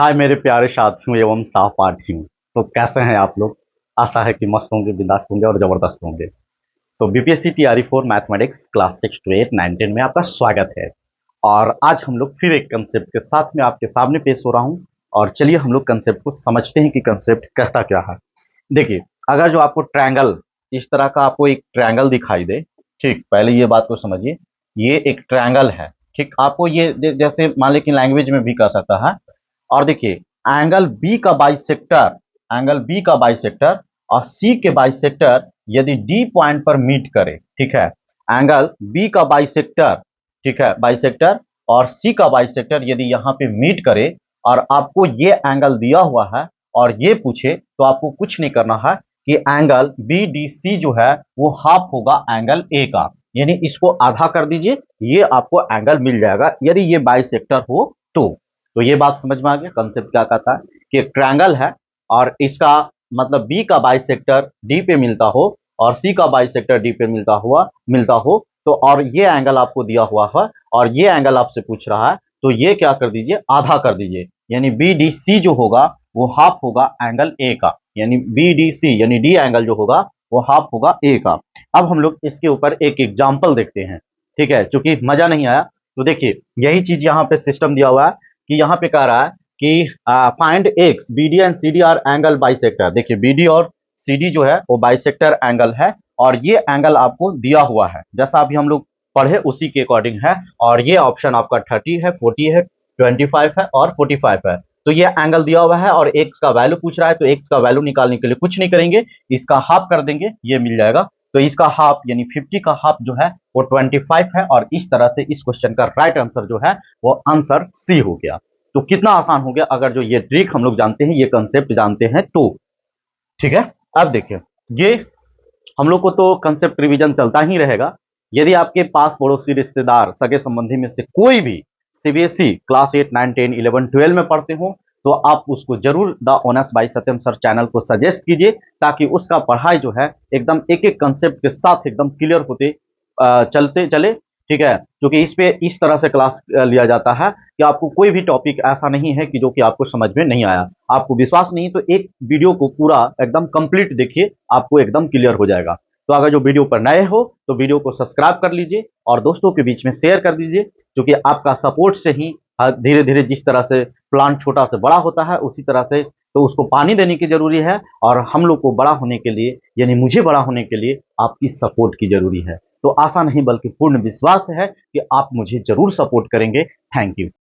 हाय मेरे प्यारे साथियों एवं सहपाठियों। तो कैसे हैं आप लोग? आशा है कि मस्त होंगे, बिंदास होंगे और जबरदस्त होंगे। तो BPSC TRE 4 mathematics class 6 to 8 9 10 में आपका स्वागत है। और आज हम लोग फिर एक कंसेप्ट के साथ में आपके सामने पेश हो रहा हूं। और चलिए हम लोग कंसेप्ट को समझते हैं कि कंसेप्ट कहता क्या है। देखिए, अगर जो आपको ट्रायंगल, इस तरह का आपको एक ट्रायंगल दिखाई दे, ठीक, पहले ये बात को समझिए। ये एक ट्रायंगल है, ठीक। आपको ये जैसे मान लीजिए लैंग्वेज में भी कह सकता है। और देखिए, एंगल बी का बाइसेक्टर, एंगल बी का बाइसेक्टर और सी के बाइसेक्टर यदि डी पॉइंट पर मीट करे, ठीक है। एंगल बी का बाइसेक्टर, ठीक है, बाइसेक्टर और सी का बाइसेक्टर यदि यहाँ पे मीट करे और आपको ये एंगल दिया हुआ है और ये पूछे, तो आपको कुछ नहीं करना है कि एंगल बी डी सी जो है वो हाफ होगा एंगल ए का, यानी इसको आधा कर दीजिए, ये आपको एंगल मिल जाएगा यदि ये बाइसेक्टर हो तो ये बात समझ में आ गया। कंसेप्ट क्या कहता है कि एक ट्रायंगल है और इसका मतलब बी का बाइसेक्टर डी पे मिलता हो और सी का बाइसेक्टर डी पे मिलता हो तो, और ये एंगल आपको दिया हुआ है और ये एंगल आपसे पूछ रहा है, तो ये क्या कर दीजिए, आधा कर दीजिए, यानी बी डी सी जो होगा वो हाफ होगा एंगल ए का, यानी बी डी सी यानी डी एंगल जो होगा वो हाफ होगा ए का। अब हम लोग इसके ऊपर एक एग्जाम्पल देखते हैं, ठीक है, क्योंकि मजा नहीं आया। तो देखिए, यही चीज यहाँ पे सिस्टम दिया हुआ है कि यहाँ पे कह रहा है कि find X BD and CD are angle bisector. देखिए, बीडी और सीडी जो है वो बाइसेक्टर एंगल है और ये एंगल आपको दिया हुआ है जैसा अभी हम लोग पढ़े उसी के अकॉर्डिंग है। और ये ऑप्शन आपका 30 है, 40 है, 25 है और 45 है। तो ये एंगल दिया हुआ है और एक्स का वैल्यू पूछ रहा है, तो एक्स का वैल्यू निकालने के लिए कुछ नहीं करेंगे, इसका हाफ कर देंगे, ये मिल जाएगा। तो इसका हाफ यानी 50 का हाफ जो है वो 25 है और इस तरह से इस क्वेश्चन का राइट आंसर जो है वो आंसर सी हो गया। तो कितना आसान हो गया अगर जो ये ट्रिक हम लोग जानते हैं, ये कंसेप्ट जानते हैं तो, ठीक है। अब देखिए, ये हम लोग को तो कंसेप्ट रिवीजन चलता ही रहेगा। यदि आपके पास पड़ोसी, रिश्तेदार, सगे संबंधी में से कोई भी सीबीएसई क्लास 8 9 10 11 12 में पढ़ते हो, तो आप उसको जरूर the honours by Satyam sir channel को सजेस्ट कीजिए, ताकि उसका पढ़ाई जो है एकदम एक एक कंसेप्ट के साथ एकदम क्लियर होते चलते चले, ठीक है। क्योंकि इस पे इस तरह से क्लास लिया जाता है कि आपको कोई भी टॉपिक ऐसा नहीं है कि जो कि आपको समझ में नहीं आया। आपको विश्वास नहीं तो एक वीडियो को पूरा एकदम कंप्लीट देखिए, आपको एकदम क्लियर हो जाएगा। तो अगर जो वीडियो पर नए हो तो वीडियो को सब्सक्राइब कर लीजिए और दोस्तों के बीच में शेयर कर दीजिए, क्योंकि आपका सपोर्ट से ही धीरे धीरे जिस तरह से प्लांट छोटा से बड़ा होता है, उसी तरह से तो उसको पानी देने की जरूरी है। और हम लोग को बड़ा होने के लिए, यानी मुझे बड़ा होने के लिए आपकी सपोर्ट की जरूरी है। तो आशा नहीं बल्कि पूर्ण विश्वास है कि आप मुझे जरूर सपोर्ट करेंगे। Thank you.